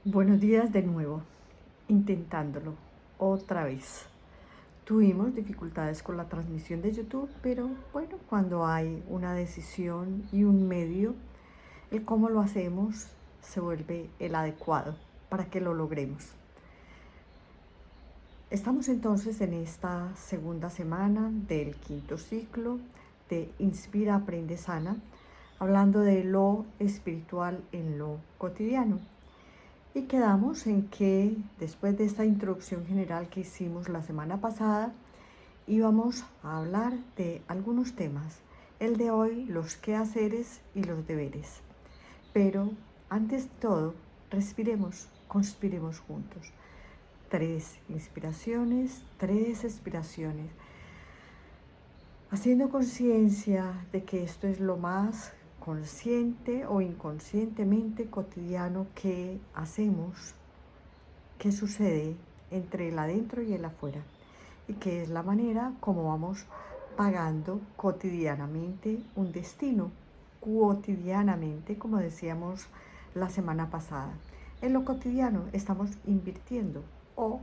Buenos días de nuevo, intentándolo otra vez. Tuvimos dificultades con la transmisión de YouTube, pero bueno, cuando hay una decisión y un medio, el cómo lo hacemos se vuelve el adecuado para que lo logremos. Estamos entonces en esta segunda semana del quinto ciclo de Inspira, Aprende, Sana, hablando de lo espiritual en lo cotidiano. Y quedamos en que después de esta introducción general que hicimos la semana pasada, íbamos a hablar de algunos temas. El de hoy, los quehaceres y los deberes. Pero antes de todo, respiremos, conspiremos juntos. 3 inspiraciones, 3 expiraciones. Haciendo conciencia de que esto es lo más consciente o inconscientemente cotidiano que hacemos, que sucede entre el adentro y el afuera, y que es la manera como vamos pagando cotidianamente un destino, cotidianamente, como decíamos la semana pasada. En lo cotidiano estamos invirtiendo o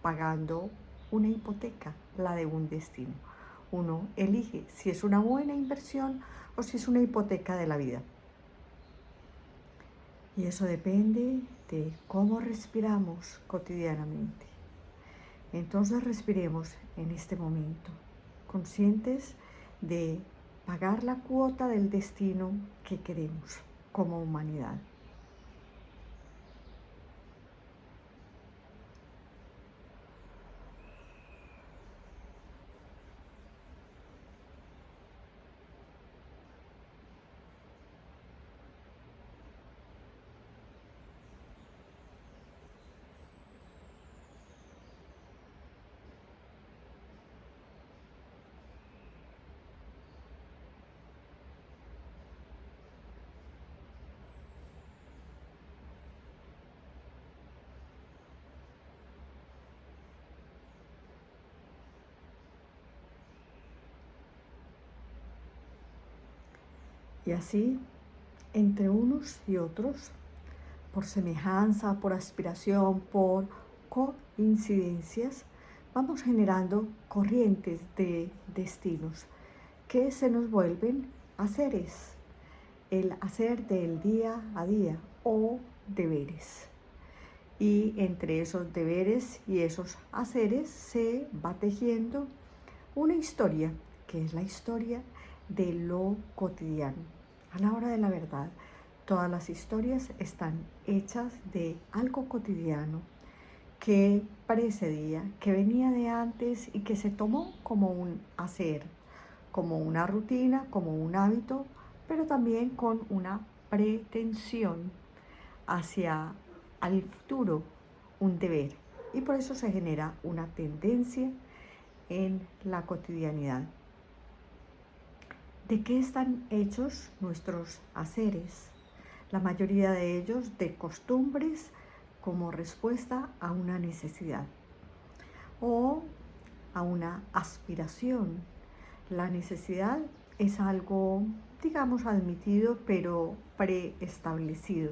pagando una hipoteca, la de un destino. Uno elige si es una buena inversión o si es una hipoteca de la vida. Y eso depende de cómo respiramos cotidianamente. Entonces respiremos en este momento, conscientes de pagar la cuota del destino que queremos como humanidad. Y así, entre unos y otros, por semejanza, por aspiración, por coincidencias, vamos generando corrientes de destinos que se nos vuelven haceres, el hacer del día a día o deberes. Y entre esos deberes y esos haceres se va tejiendo una historia, que es la historia de lo cotidiano. A la hora de la verdad, todas las historias están hechas de algo cotidiano que precedía, que venía de antes y que se tomó como un hacer, como una rutina, como un hábito, pero también con una pretensión hacia al futuro, un deber. Y por eso se genera una tendencia en la cotidianidad. ¿De qué están hechos nuestros haceres? La mayoría de ellos de costumbres como respuesta a una necesidad o a una aspiración. La necesidad es algo, digamos, admitido, pero preestablecido.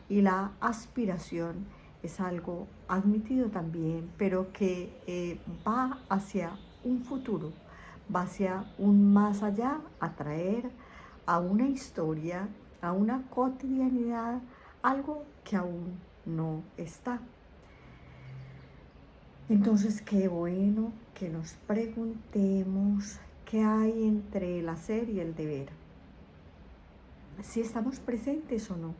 Y la aspiración es algo admitido también, pero que va hacia un futuro, va hacia un más allá, a traer a una historia, a una cotidianidad, algo que aún no está. Entonces, qué bueno que nos preguntemos qué hay entre el hacer y el deber. Si estamos presentes o no.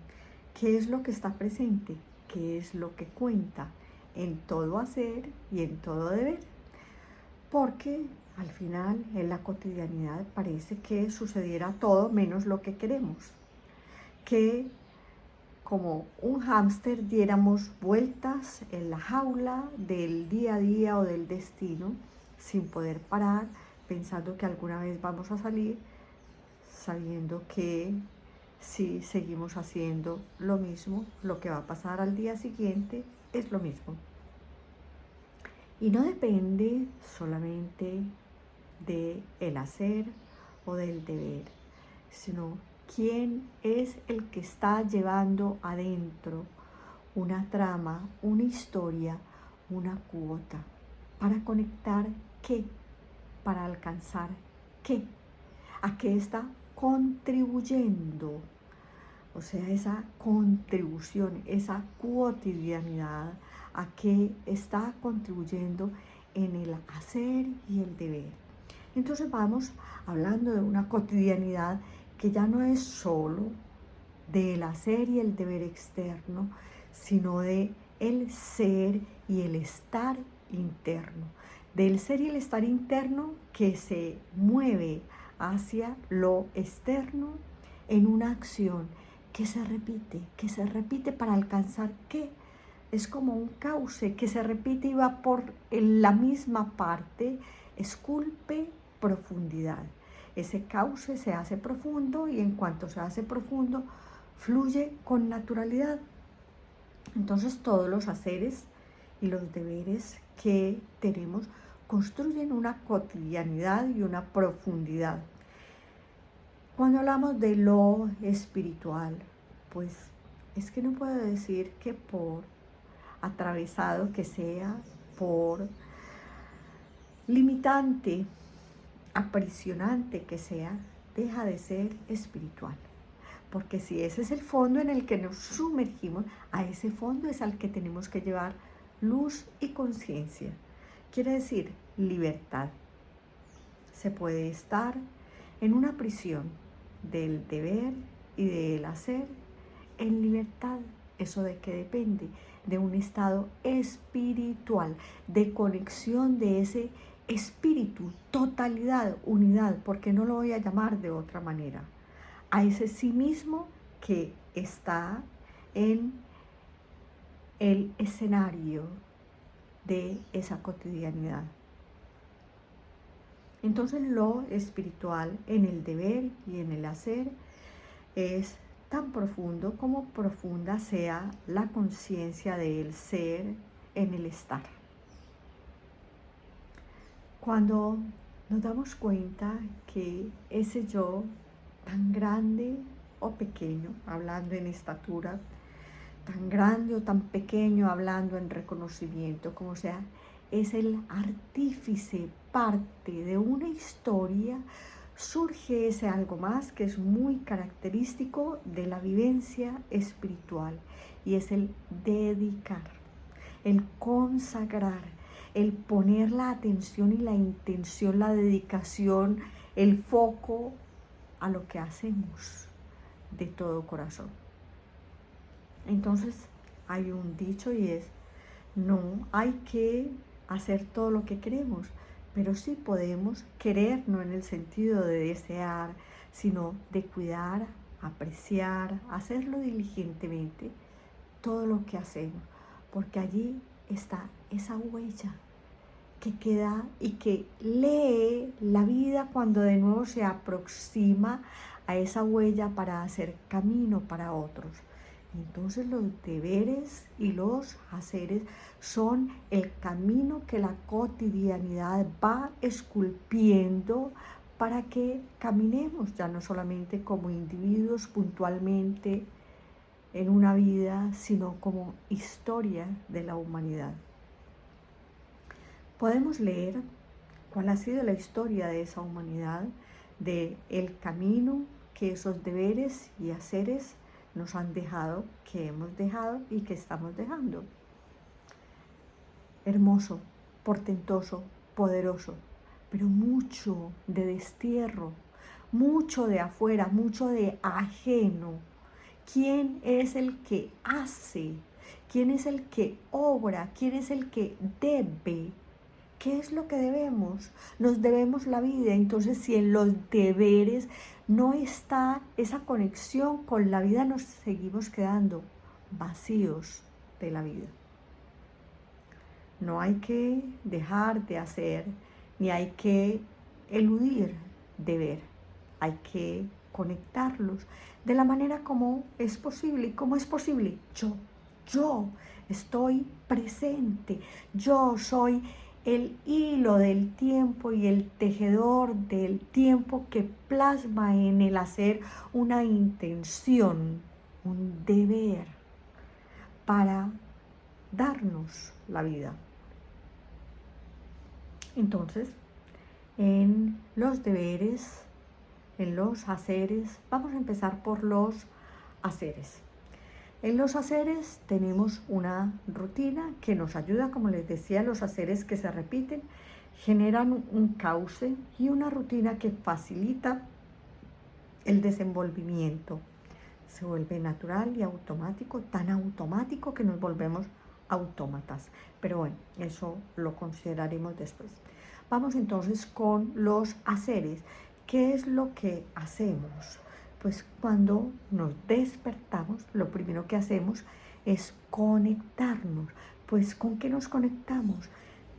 ¿Qué es lo que está presente? ¿Qué es lo que cuenta en todo hacer y en todo deber? Porque al final en la cotidianidad parece que sucediera todo menos lo que queremos. Que como un hámster diéramos vueltas en la jaula del día a día o del destino sin poder parar, pensando que alguna vez vamos a salir, sabiendo que si seguimos haciendo lo mismo, lo que va a pasar al día siguiente es lo mismo. Y no depende solamente del hacer o del deber, sino quién es el que está llevando adentro una trama, una historia, una cuota. ¿Para conectar qué? ¿Para alcanzar qué? ¿A qué está contribuyendo? O sea, esa contribución, esa cotidianidad, ¿a qué está contribuyendo en el hacer y el deber? Entonces vamos hablando de una cotidianidad que ya no es solo del hacer y el deber externo, sino de el ser y el estar interno. Del ser y el estar interno que se mueve hacia lo externo en una acción que se repite para alcanzar qué. Es como un cauce que se repite y va por la misma parte, esculpe profundidad. Ese cauce se hace profundo y en cuanto se hace profundo, fluye con naturalidad. Entonces todos los haceres y los deberes que tenemos construyen una cotidianidad y una profundidad. Cuando hablamos de lo espiritual, pues es que no puedo decir que por atravesado que sea, por limitante, aprisionante que sea, deja de ser espiritual. Porque si ese es el fondo en el que nos sumergimos, a ese fondo es al que tenemos que llevar luz y conciencia. Quiere decir libertad. Se puede estar en una prisión del deber y del hacer en libertad. ¿Eso de qué depende? De un estado espiritual, de conexión de ese espíritu, totalidad, unidad, porque no lo voy a llamar de otra manera, a ese sí mismo que está en el escenario de esa cotidianidad. Entonces lo espiritual en el deber y en el hacer es tan profundo como profunda sea la conciencia del ser en el estar. Cuando nos damos cuenta que ese yo, tan grande o pequeño, hablando en estatura, tan grande o tan pequeño, hablando en reconocimiento, como sea, es el artífice, parte de una historia, surge ese algo más que es muy característico de la vivencia espiritual, y es el dedicar, el consagrar, el poner la atención y la intención, la dedicación, el foco a lo que hacemos de todo corazón. Entonces hay un dicho y es, no hay que hacer todo lo que queremos, pero sí podemos querer, no en el sentido de desear, sino de cuidar, apreciar, hacerlo diligentemente, todo lo que hacemos, porque allí está esa huella que queda y que lee la vida cuando de nuevo se aproxima a esa huella para hacer camino para otros. Entonces los deberes y los haceres son el camino que la cotidianidad va esculpiendo para que caminemos ya no solamente como individuos puntualmente en una vida, sino como historia de la humanidad. Podemos leer cuál ha sido la historia de esa humanidad, de el camino que esos deberes y haceres nos han dejado, que hemos dejado y que estamos dejando. Hermoso, portentoso, poderoso, pero mucho de destierro, mucho de afuera, mucho de ajeno. ¿Quién es el que hace? ¿Quién es el que obra? ¿Quién es el que debe? ¿Qué es lo que debemos? Nos debemos la vida. Entonces, si en los deberes no está esa conexión con la vida, nos seguimos quedando vacíos de la vida. No hay que dejar de hacer, ni hay que eludir deber. Hay que conectarlos de la manera como es posible. ¿Y cómo es posible? Yo estoy presente. Yo soy el hilo del tiempo y el tejedor del tiempo que plasma en el hacer una intención, un deber, para darnos la vida. Entonces, en los deberes, en los haceres, vamos a empezar por los haceres. En los haceres tenemos una rutina que nos ayuda, como les decía, los haceres que se repiten generan un cauce y una rutina que facilita el desenvolvimiento. Se vuelve natural y automático, tan automático que nos volvemos autómatas. Pero bueno, eso lo consideraremos después. Vamos entonces con los haceres. ¿Qué es lo que hacemos? Pues cuando nos despertamos, lo primero que hacemos es conectarnos. Pues ¿con qué nos conectamos?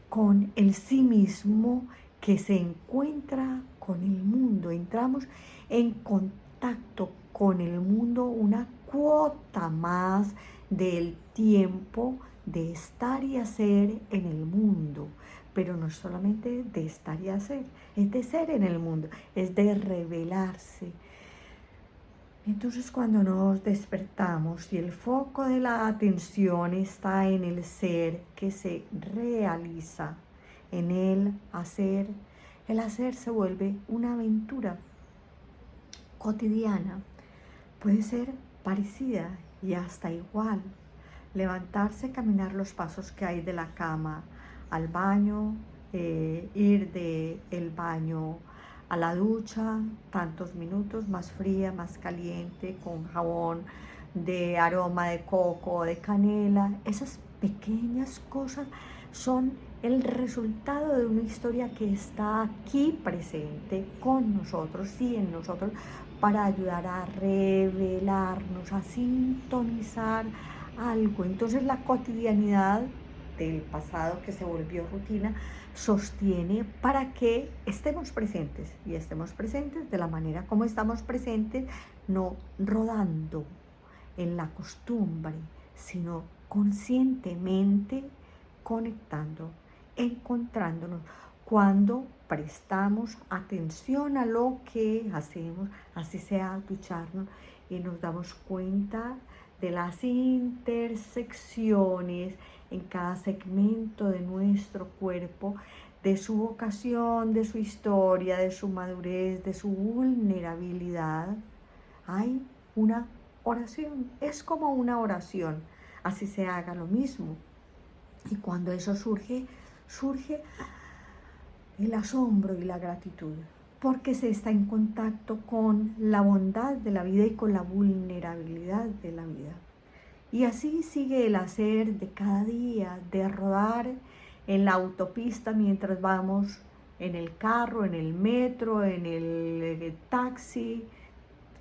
Con el sí mismo que se encuentra con el mundo. Entramos en contacto con el mundo, una cuota más del tiempo de estar y hacer en el mundo. Pero no es solamente de estar y hacer, es de ser en el mundo, es de revelarse. Entonces cuando nos despertamos y el foco de la atención está en el ser que se realiza, en el hacer se vuelve una aventura cotidiana. Puede ser parecida y hasta igual. Levantarse, caminar los pasos que hay de la cama al baño, ir del baño a la ducha, tantos minutos, más fría, más caliente, con jabón de aroma de coco, de canela. Esas pequeñas cosas son el resultado de una historia que está aquí presente con nosotros y en nosotros para ayudar a revelarnos, a sintonizar algo. Entonces la cotidianidad del pasado que se volvió rutina sostiene para que estemos presentes y estemos presentes de la manera como estamos presentes, no rodando en la costumbre, sino conscientemente conectando, encontrándonos. Cuando prestamos atención a lo que hacemos, así sea ducharnos, y nos damos cuenta de las intersecciones en cada segmento de nuestro cuerpo, de su vocación, de su historia, de su madurez, de su vulnerabilidad. Hay una oración, es como una oración, así se haga lo mismo. Y cuando eso surge el asombro y la gratitud, porque se está en contacto con la bondad de la vida y con la vulnerabilidad de la vida. Y así sigue el hacer de cada día, de rodar en la autopista mientras vamos en el carro, en el metro, en el taxi,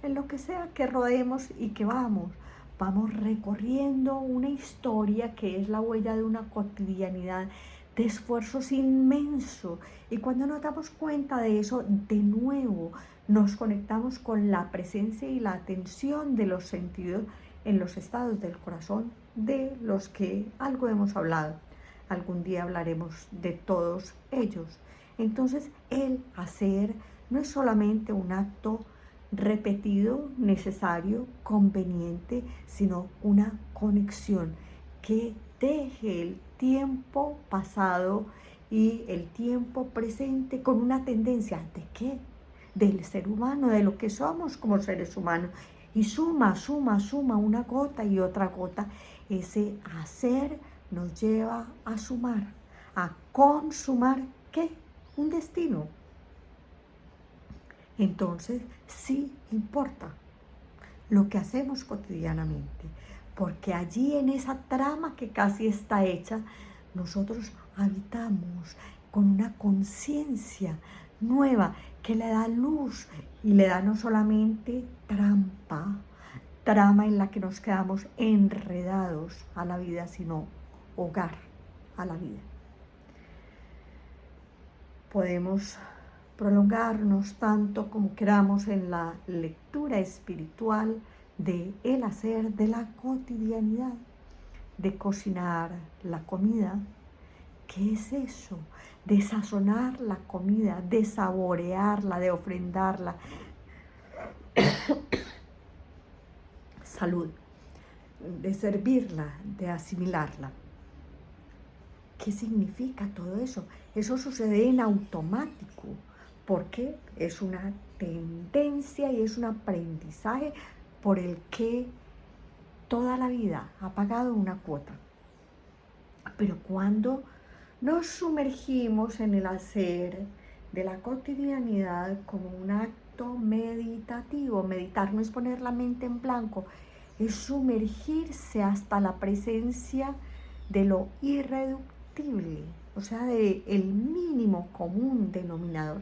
en lo que sea que rodemos y que vamos. Vamos recorriendo una historia que es la huella de una cotidianidad de esfuerzos inmensos. Y cuando nos damos cuenta de eso, de nuevo nos conectamos con la presencia y la atención de los sentidos en los estados del corazón de los que algo hemos hablado. Algún día hablaremos de todos ellos. Entonces, el hacer no es solamente un acto repetido, necesario, conveniente, sino una conexión que deje el tiempo pasado y el tiempo presente con una tendencia, ¿de qué? Del ser humano, de lo que somos como seres humanos. Y suma una gota y otra gota. Ese hacer nos lleva a sumar, a consumar, ¿qué? Un destino. Entonces, sí importa lo que hacemos cotidianamente, porque allí en esa trama que casi está hecha, nosotros habitamos con una conciencia nueva que le da luz y le da no solamente trama en la que nos quedamos enredados a la vida, sino hogar a la vida. Podemos prolongarnos tanto como queramos en la lectura espiritual de el hacer de la cotidianidad, de cocinar la comida. ¿Qué es eso? De sazonar la comida, de saborearla, de ofrendarla. Salud. de servirla, de asimilarla. ¿Qué significa todo eso? Eso sucede en automático, porque es una tendencia y es un aprendizaje por el que toda la vida ha pagado una cuota. Pero cuando nos sumergimos en el hacer de la cotidianidad como un acto meditativo, meditar no es poner la mente en blanco, es sumergirse hasta la presencia de lo irreductible, o sea, de el mínimo común denominador,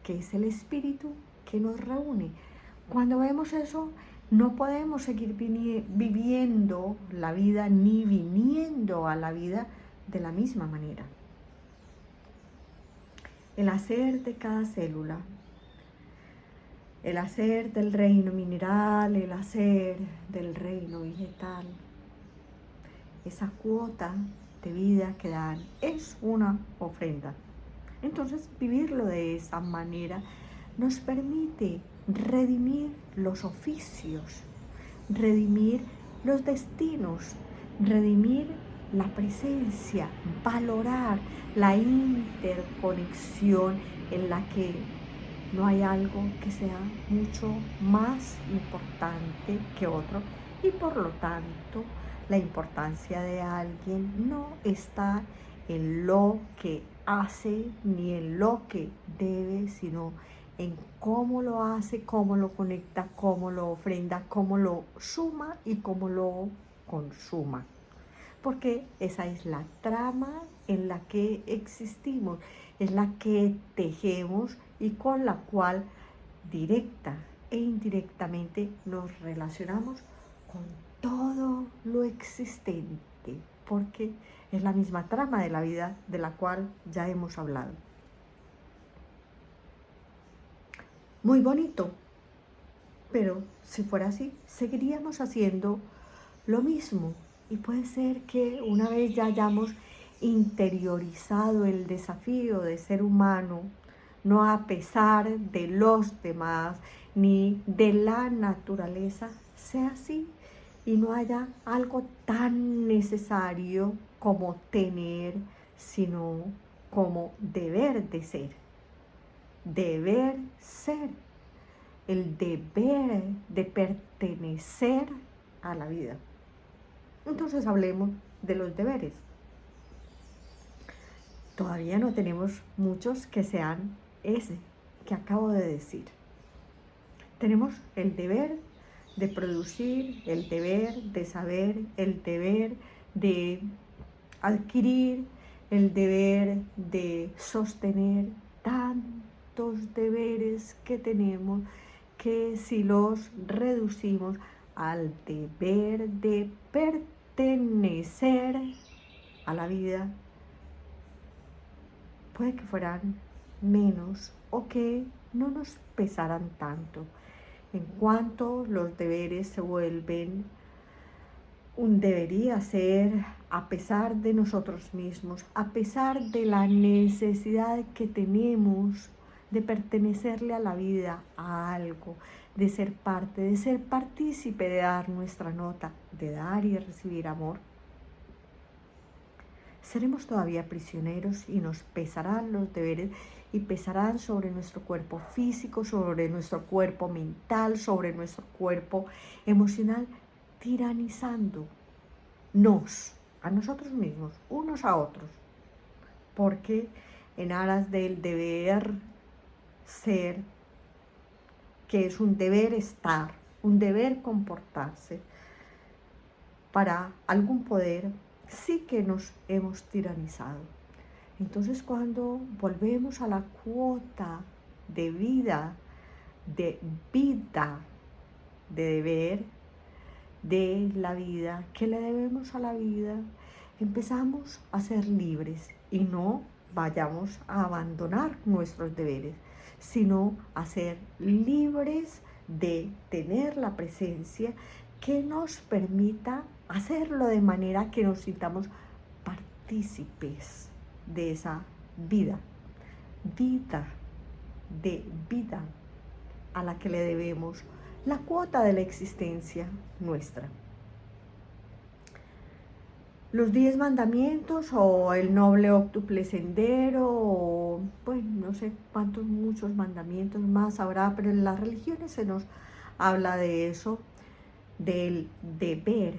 que es el espíritu que nos reúne. Cuando vemos eso, no podemos seguir viviendo la vida ni viniendo a la vida de la misma manera. El hacer de cada célula, el hacer del reino mineral, el hacer del reino vegetal, esa cuota de vida que dan es una ofrenda. Entonces, vivirlo de esa manera nos permite redimir los oficios, redimir los destinos, redimir la presencia, valorar la interconexión en la que no hay algo que sea mucho más importante que otro y por lo tanto la importancia de alguien no está en lo que hace ni en lo que debe, sino en cómo lo hace, cómo lo conecta, cómo lo ofrenda, cómo lo suma y cómo lo consuma. Porque esa es la trama en la que existimos, es la que tejemos y con la cual directa e indirectamente nos relacionamos con todo lo existente, porque es la misma trama de la vida de la cual ya hemos hablado. Muy bonito, pero si fuera así, seguiríamos haciendo lo mismo. Y puede ser que una vez ya hayamos interiorizado el desafío de ser humano, no a pesar de los demás ni de la naturaleza, sea así y no haya algo tan necesario como tener, sino como deber de ser. Deber ser, el deber de pertenecer a la vida. Entonces hablemos de los deberes. Todavía no tenemos muchos que sean ese que acabo de decir. Tenemos el deber de producir, el deber de saber, el deber de adquirir, el deber de sostener, tantos deberes que tenemos que si los reducimos al deber de pertenecer a la vida, puede que fueran menos o que no nos pesaran tanto. En cuanto los deberes se vuelven un debería ser a pesar de nosotros mismos, a pesar de la necesidad que tenemos de pertenecerle a la vida, a algo, de ser parte, de ser partícipe, de dar nuestra nota, de dar y recibir amor. Seremos todavía prisioneros y nos pesarán los deberes y pesarán sobre nuestro cuerpo físico, sobre nuestro cuerpo mental, sobre nuestro cuerpo emocional, tiranizándonos a nosotros mismos, unos a otros, porque en aras del deber ser, que es un deber estar, un deber comportarse, para algún poder, sí que nos hemos tiranizado. Entonces cuando volvemos a la cuota de vida, de deber, de la vida, que le debemos a la vida, empezamos a ser libres y no vayamos a abandonar nuestros deberes, sino a ser libres de tener la presencia que nos permita hacerlo de manera que nos sintamos partícipes de esa vida de vida a la que le debemos la cuota de la existencia nuestra. los 10 mandamientos o el noble óctuple sendero, o bueno, no sé cuántos, muchos mandamientos más habrá, pero en las religiones se nos habla de eso, del deber,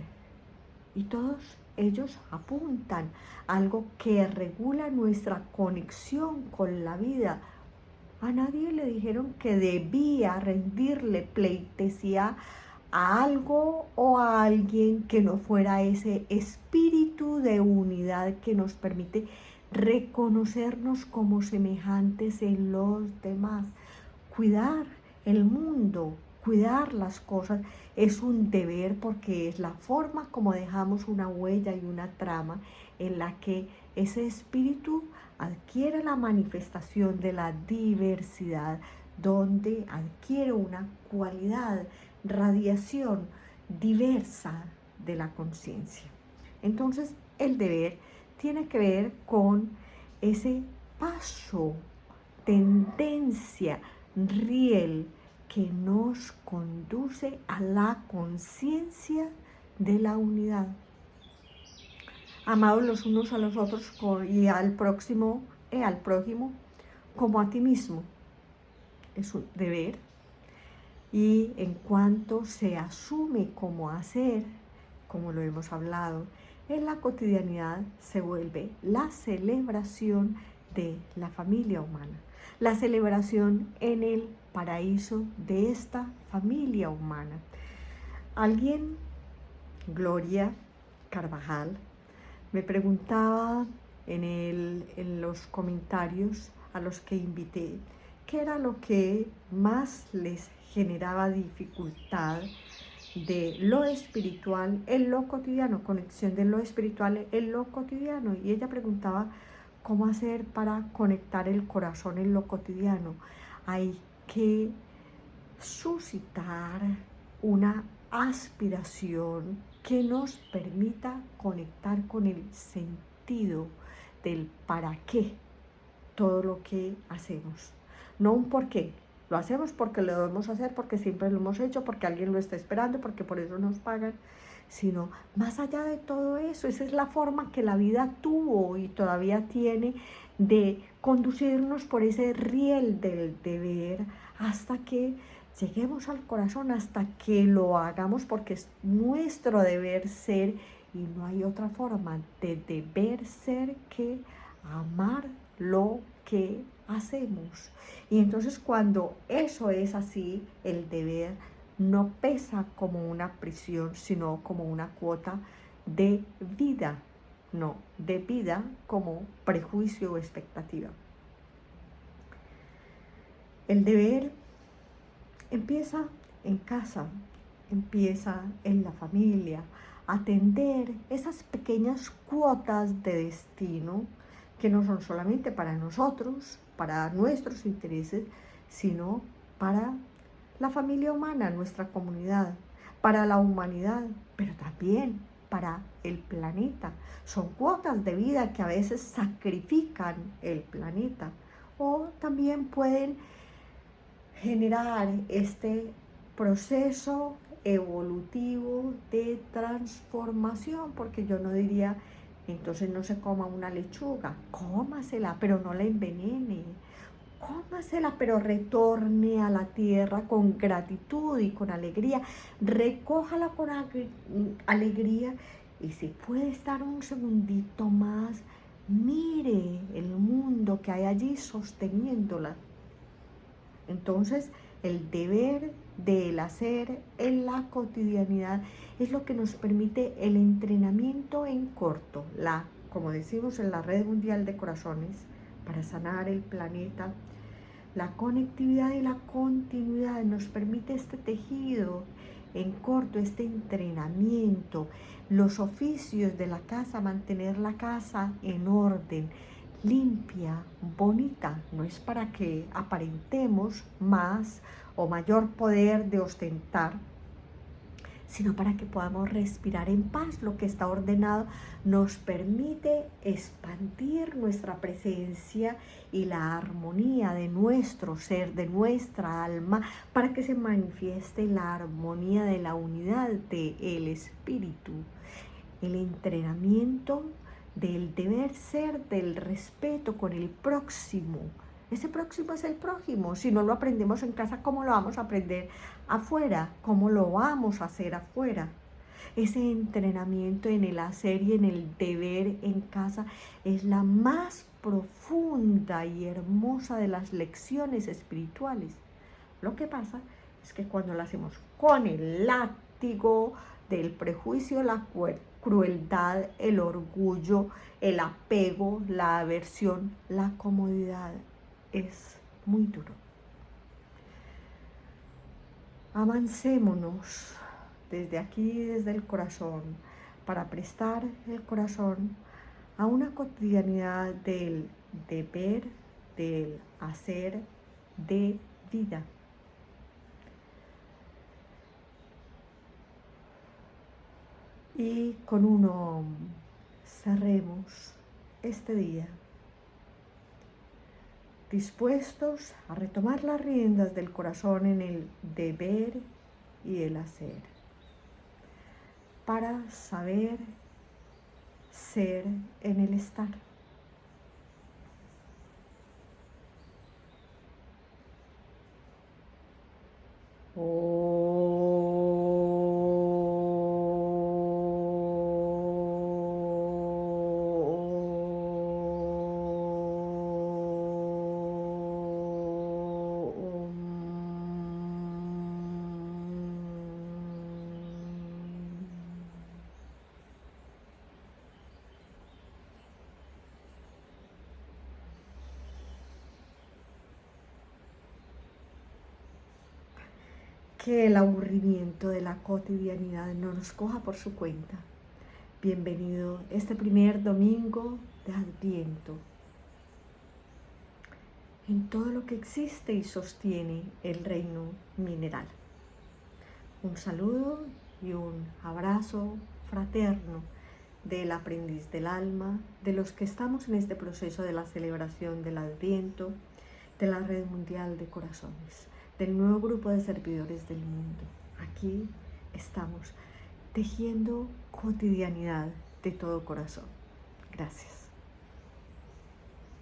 y todos ellos apuntan a algo que regula nuestra conexión con la vida. A nadie le dijeron que debía rendirle pleitesía a algo o a alguien que no fuera ese espíritu de unidad que nos permite reconocernos como semejantes en los demás. Cuidar el mundo, cuidar las cosas es un deber, porque es la forma como dejamos una huella y una trama en la que ese espíritu adquiere la manifestación de la diversidad, donde adquiere una cualidad, radiación diversa de la conciencia. Entonces, el deber tiene que ver con ese paso, tendencia, riel que nos conduce a la conciencia de la unidad. Amados los unos a los otros y al próximo al prójimo como a ti mismo. Es un deber, y en cuanto se asume como hacer, como lo hemos hablado, en la cotidianidad se vuelve la celebración de la familia humana, la celebración en el paraíso de esta familia humana. Alguien, Gloria Carvajal, me preguntaba en los comentarios a los que invité qué era lo que más les generaba dificultad de lo espiritual en lo cotidiano, conexión de lo espiritual en lo cotidiano. Y ella preguntaba cómo hacer para conectar el corazón en lo cotidiano. Hay que suscitar una aspiración que nos permita conectar con el sentido del para qué todo lo que hacemos. No un por qué. Lo hacemos porque lo debemos hacer, porque siempre lo hemos hecho, porque alguien lo está esperando, porque por eso nos pagan. Sino más allá de todo eso, esa es la forma que la vida tuvo y todavía tiene de conducirnos por ese riel del deber hasta que lleguemos al corazón, hasta que lo hagamos, porque es nuestro deber ser, y no hay otra forma de deber ser que amar lo que hacemos. Y entonces cuando eso es así, el deber no pesa como una prisión, sino como una cuota de vida, no de vida como prejuicio o expectativa. El deber empieza en casa, empieza en la familia, atender esas pequeñas cuotas de destino que no son solamente para nosotros, para nuestros intereses, sino para la familia humana, nuestra comunidad, para la humanidad, pero también para el planeta. Son cuotas de vida que a veces sacrifican el planeta, o también pueden generar este proceso evolutivo de transformación, porque yo no diría, entonces no se coma una lechuga, cómasela, pero no la envenene, cómasela, pero retorne a la tierra con gratitud y con alegría, recójala con alegría, y si puede estar un segundito más, mire el mundo que hay allí sosteniéndola. Entonces, el deber del hacer en la cotidianidad es lo que nos permite el entrenamiento en corto, como decimos en la Red Mundial de Corazones, para sanar el planeta. La conectividad y la continuidad nos permite este tejido en corto, este entrenamiento, los oficios de la casa, mantener la casa en orden, limpia, bonita. No es para que aparentemos más o mayor poder de ostentar, sino para que podamos respirar en paz. Lo que está ordenado nos permite expandir nuestra presencia y la armonía de nuestro ser, de nuestra alma, para que se manifieste la armonía de la unidad del espíritu. el entrenamiento del deber ser, del respeto con el próximo. Ese próximo es el prójimo. Si no lo aprendemos en casa, ¿cómo lo vamos a aprender afuera? ¿Cómo lo vamos a hacer afuera? Ese entrenamiento en el hacer y en el deber en casa es la más profunda y hermosa de las lecciones espirituales. Lo que pasa es que cuando lo hacemos con el látigo del prejuicio, la crueldad, el orgullo, el apego, la aversión, la comodidad, es muy duro. Avancémonos desde aquí, desde el corazón, para prestar el corazón a una cotidianidad del deber, del hacer, de vida. Y con uno cerremos este día, dispuestos a retomar las riendas del corazón en el deber y el hacer, para saber ser en el estar. Que el aburrimiento de la cotidianidad no nos coja por su cuenta. Bienvenido este primer domingo de Adviento. En todo lo que existe y sostiene el reino mineral. Un saludo y un abrazo fraterno del aprendiz del alma, de los que estamos en este proceso de la celebración del Adviento, de la Red Mundial de Corazones, del nuevo grupo de servidores del mundo. Aquí estamos tejiendo cotidianidad de todo corazón. Gracias.